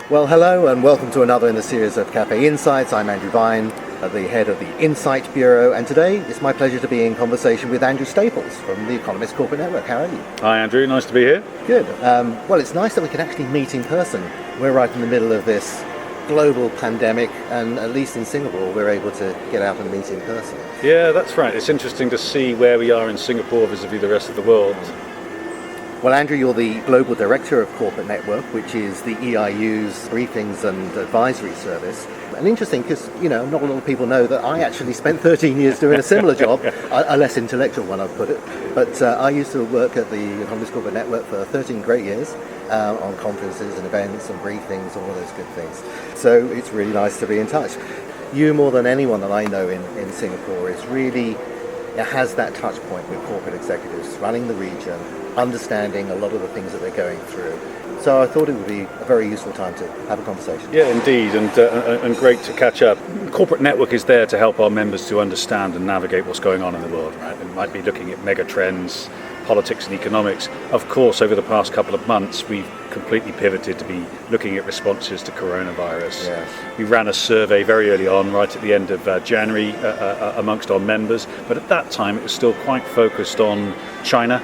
Well, hello and welcome to another in the series of Café Insights. I'm Andrew Vine, the head of the Insight Bureau, and today it's my pleasure to be in conversation with Andrew Staples from the Economist Corporate Network. How are you? Hi Andrew, nice to be here. Good. Well, it's nice that we can actually meet in person. We're right in the middle of this global pandemic, and at least in Singapore we're able to get out and meet in person. Yeah, that's right. It's interesting to see where we are in Singapore vis-a-vis the rest of the world. Well, Andrew, you're the Global Director of Corporate Network, which is the EIU's briefings and advisory service. And interesting because, not a lot of people know that I actually spent 13 years doing a similar job, a less intellectual one, I'd put it. But I used to work at the Economist Corporate Network for 13 great years on conferences and events and briefings, all of those good things. So it's really nice to be in touch. You, more than anyone that I know in Singapore, is really has that touch point with corporate executives running the region, understanding a lot of the things that they're going through. So I thought it would be a very useful time to have a conversation. Yeah, indeed, and great to catch up. Corporate Network is there to help our members to understand and navigate what's going on in the world, right? It might be looking at mega trends, politics and economics. Of course, over the past couple of months, we've completely pivoted to be looking at responses to coronavirus. Yes. We ran a survey very early on, right at the end of January, amongst our members, but at that time it was still quite focused on China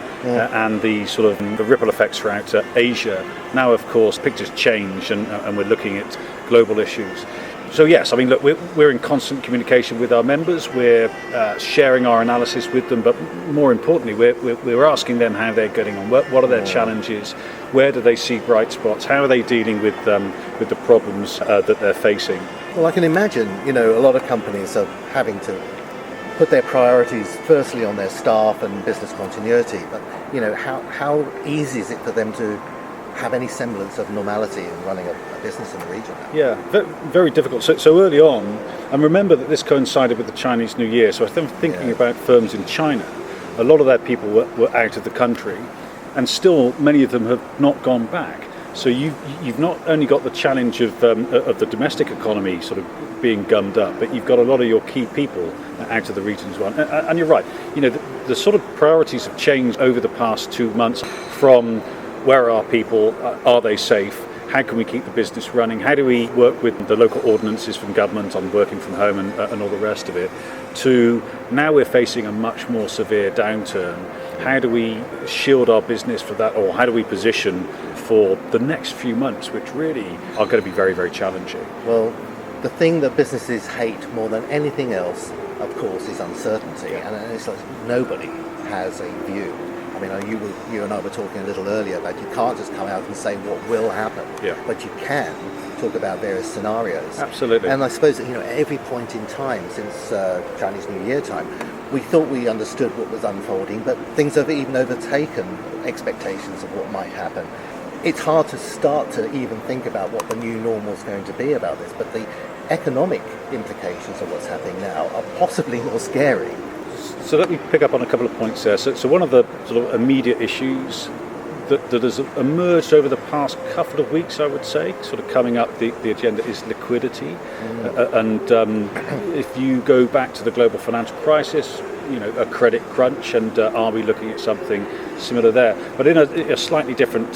and the sort of the ripple effects throughout Asia. Now, of course, pictures change and we're looking at global issues. So yes, I mean, look, we're in constant communication with our members. We're sharing our analysis with them, but more importantly, we're asking them how they're getting on. What are their challenges? Where do they see bright spots? How are they dealing with the problems that they're facing? Well, I can imagine, a lot of companies are having to put their priorities firstly on their staff and business continuity. But, how easy is it for them to have any semblance of normality in running a business in the region now? Yeah, very difficult. So early on, and remember that this coincided with the Chinese New Year, so I think thinking about firms in China, a lot of their people were out of the country, and still many of them have not gone back. So you've not only got the challenge of the domestic economy sort of being gummed up, but you've got a lot of your key people out of the region as well. And you're right, the sort of priorities have changed over the past 2 months from where are our people? Are they safe? How can we keep the business running? How do we work with the local ordinances from government on working from home and all the rest of it? To now we're facing a much more severe downturn. How do we shield our business for that, or how do we position for the next few months, which really are going to be very, very challenging? Well, the thing that businesses hate more than anything else, of course, is uncertainty. And it's like nobody has a view. I mean, you and I were talking a little earlier about you can't just come out and say what will happen, but you can talk about various scenarios. Absolutely. And I suppose at every point in time since Chinese New Year time, we thought we understood what was unfolding, but things have even overtaken expectations of what might happen. It's hard to start to even think about what the new normal is going to be about this, but the economic implications of what's happening now are possibly more scary. So let me pick up on a couple of points there. So one of the sort of immediate issues that has emerged over the past couple of weeks, I would say, sort of coming up the agenda is liquidity. And if you go back to the global financial crisis, a credit crunch, and are we looking at something similar there? But in a slightly different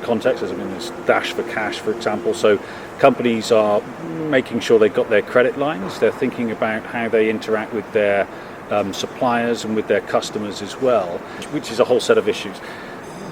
context, as this dash for cash, for example. So companies are making sure they've got their credit lines. They're thinking about how they interact with their suppliers and with their customers as well, which is a whole set of issues.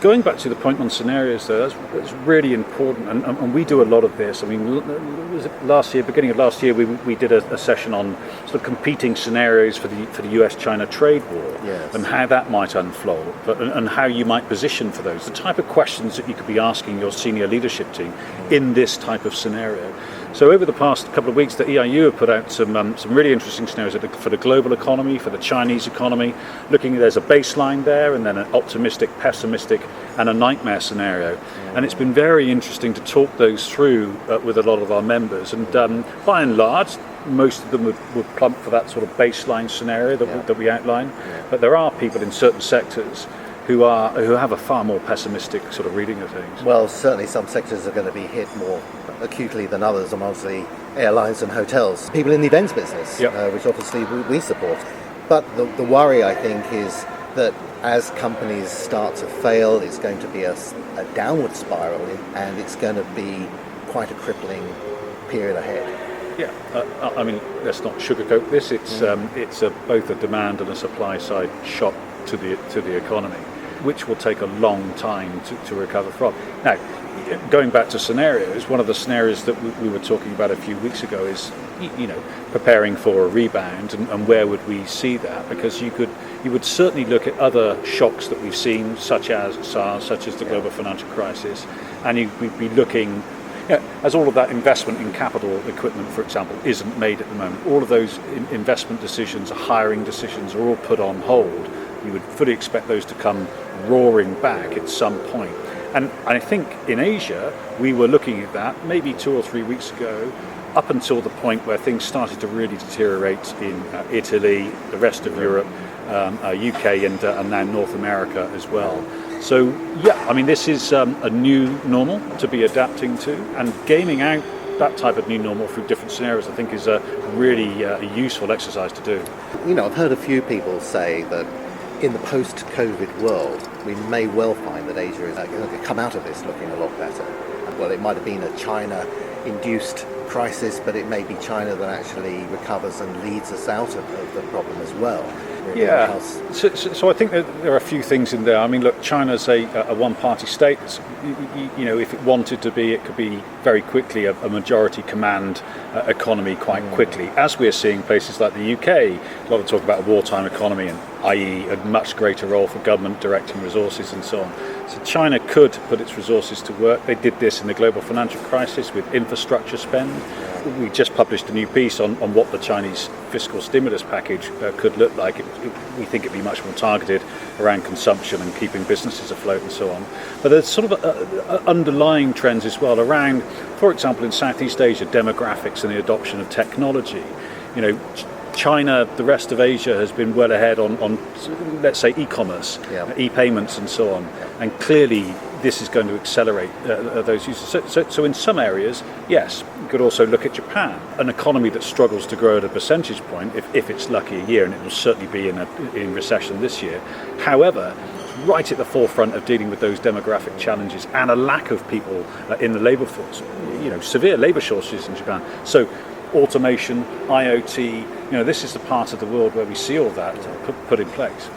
Going back to the point on scenarios, though, that's really important, and we do a lot of this. I mean, beginning of last year, we did a session on sort of competing scenarios for the US-China trade war, and how that might unfold, and how you might position for those. The type of questions that you could be asking your senior leadership team in this type of scenario. So over the past couple of weeks, the EIU have put out some really interesting scenarios for the global economy, for the Chinese economy, looking at there's a baseline there, and then an optimistic, pessimistic, and a nightmare scenario. And it's been very interesting to talk those through with a lot of our members. And by and large, most of them would plump for that sort of baseline scenario that we outline. But there are people in certain sectors who have a far more pessimistic sort of reading of things. Well, certainly some sectors are going to be hit more acutely than others, amongst the airlines and hotels. People in the events business, which obviously we support. But the worry, I think, is that as companies start to fail, it's going to be a downward spiral, and it's going to be quite a crippling period ahead. Yeah, I mean, let's not sugarcoat this. It's both a demand and a supply side shock to the economy, which will take a long time to recover from. Now, going back to scenarios, one of the scenarios that we were talking about a few weeks ago is, preparing for a rebound, and where would we see that? Because you would certainly look at other shocks that we've seen, such as SARS, such as the global financial crisis, and you'd be looking. As all of that investment in capital equipment, for example, isn't made at the moment, all of those investment decisions, hiring decisions are all put on hold. You would fully expect those to come roaring back at some point. And I think in Asia, we were looking at that maybe 2 or 3 weeks ago, up until the point where things started to really deteriorate in Italy, the rest of Europe, UK, and now North America as well. So, I mean, this is a new normal to be adapting to, and gaming out that type of new normal through different scenarios, I think, is a really useful exercise to do. I've heard a few people say that in the post-COVID world, we may well find that Asia is going to come out of this looking a lot better. Well, it might have been a China-induced crisis, but it may be China that actually recovers and leads us out of the problem as well. Yeah, so I think that there are a few things in there. I mean, look, China's a one-party state. If it wanted to be, it could be very quickly a majority command economy quite quickly, as we're seeing places like the UK. A lot of talk about a wartime economy, and i.e. a much greater role for government directing resources and so on. So China could put its resources to work. They did this in the global financial crisis with infrastructure spend. We just published a new piece on what the Chinese fiscal stimulus package could look like. We think it'd be much more targeted around consumption and keeping businesses afloat and so on. But there's sort of underlying trends as well around, for example, in Southeast Asia, demographics and the adoption of technology. China, the rest of Asia has been well ahead on let's say, e-commerce, e-payments and so on. And clearly this is going to accelerate those uses. So in some areas, yes, you could also look at Japan, an economy that struggles to grow at a percentage point, if it's lucky a year, and it will certainly be in recession this year. However, right at the forefront of dealing with those demographic challenges and a lack of people in the labour force, severe labour shortages in Japan. So automation, IoT, this is the part of the world where we see all that put in place.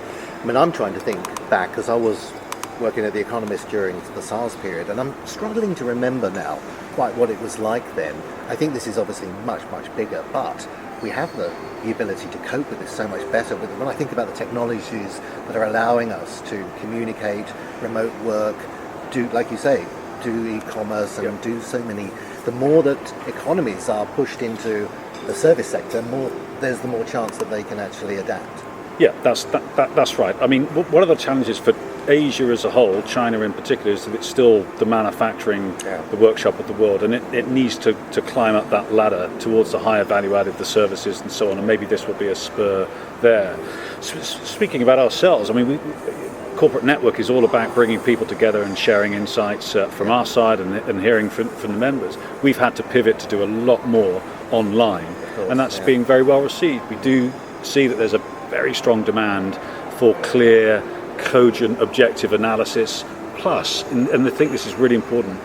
I mean, I'm trying to think back, because I was working at The Economist during the SARS period, and I'm struggling to remember now quite what it was like then. I think this is obviously much, much bigger, but we have the ability to cope with this so much better. When I think about the technologies that are allowing us to communicate, remote work, do, like you say, do e-commerce and do so many, the more that economies are pushed into the service sector, there's the more chance that they can actually adapt. Yeah, that's right. I mean, one of the challenges for Asia as a whole, China in particular, is that it's still the manufacturing, the workshop of the world, and it needs to climb up that ladder towards the higher value added, the services and so on, and maybe this will be a spur there. Speaking about ourselves, I mean, Corporate Network is all about bringing people together and sharing insights from our side and hearing from the members. We've had to pivot to do a lot more online, and that's being very well received. We do see that there's a very strong demand for clear, cogent, objective analysis. Plus, and I think this is really important,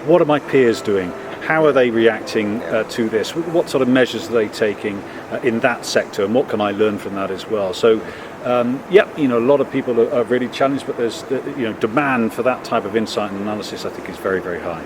what are my peers doing? How are they reacting to this? What sort of measures are they taking in that sector, and what can I learn from that as well? So, a lot of people are really challenged, but there's demand for that type of insight and analysis, I think, is very, very high.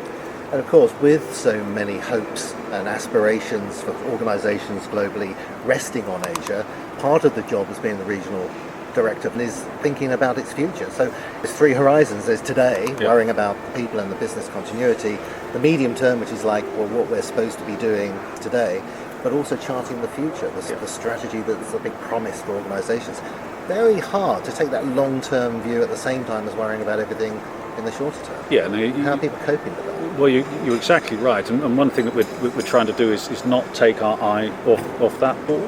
And of course, with so many hopes and aspirations for organisations globally resting on Asia, part of the job as being the regional director is thinking about its future. So there's three horizons. There's today, worrying about people and the business continuity, the medium term, which is like, what we're supposed to be doing today, but also charting the future, the strategy that's a big promise for organisations. Very hard to take that long-term view at the same time as worrying about everything in the shorter term. How are people coping with that? Well, you're exactly right, and one thing that we're trying to do is not take our eye off that ball.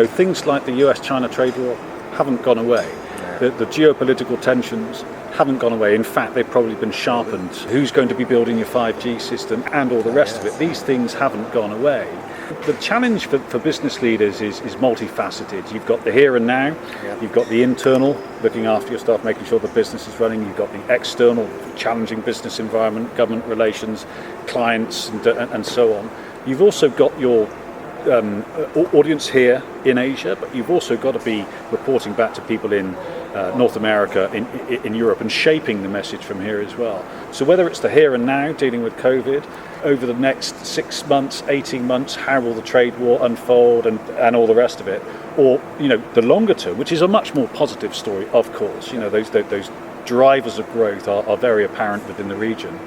Things like the US-China trade war haven't gone away. The geopolitical tensions haven't gone away. In fact, they've probably been sharpened. Who's going to be building your 5G system and all the rest of it? These things haven't gone away. The challenge for business leaders is multifaceted. You've got the here and now, you've got the internal, looking after your staff, making sure the business is running, you've got the external, challenging business environment, government relations, clients, and so on. You've also got your audience here in Asia, but you've also got to be reporting back to people in North America, in Europe, and shaping the message from here as well. So whether it's the here and now, dealing with COVID, over the next 6 months, 18 months, how will the trade war unfold and all the rest of it, or the longer term, which is a much more positive story, of course. Those drivers of growth are very apparent within the region.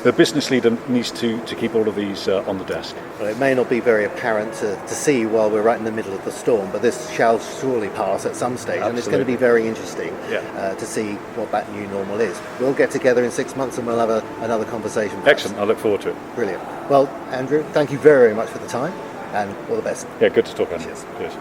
The business leader needs to keep all of these on the desk. Well, it may not be very apparent to see while we're right in the middle of the storm, but this shall surely pass at some stage. Absolutely. And it's going to be very interesting to see what that new normal is. We'll get together in 6 months and we'll have another conversation. Perhaps. Excellent, I look forward to it. Brilliant. Well, Andrew, thank you very much for the time and all the best. Yeah, good to talk, Andrew. Cheers. Cheers.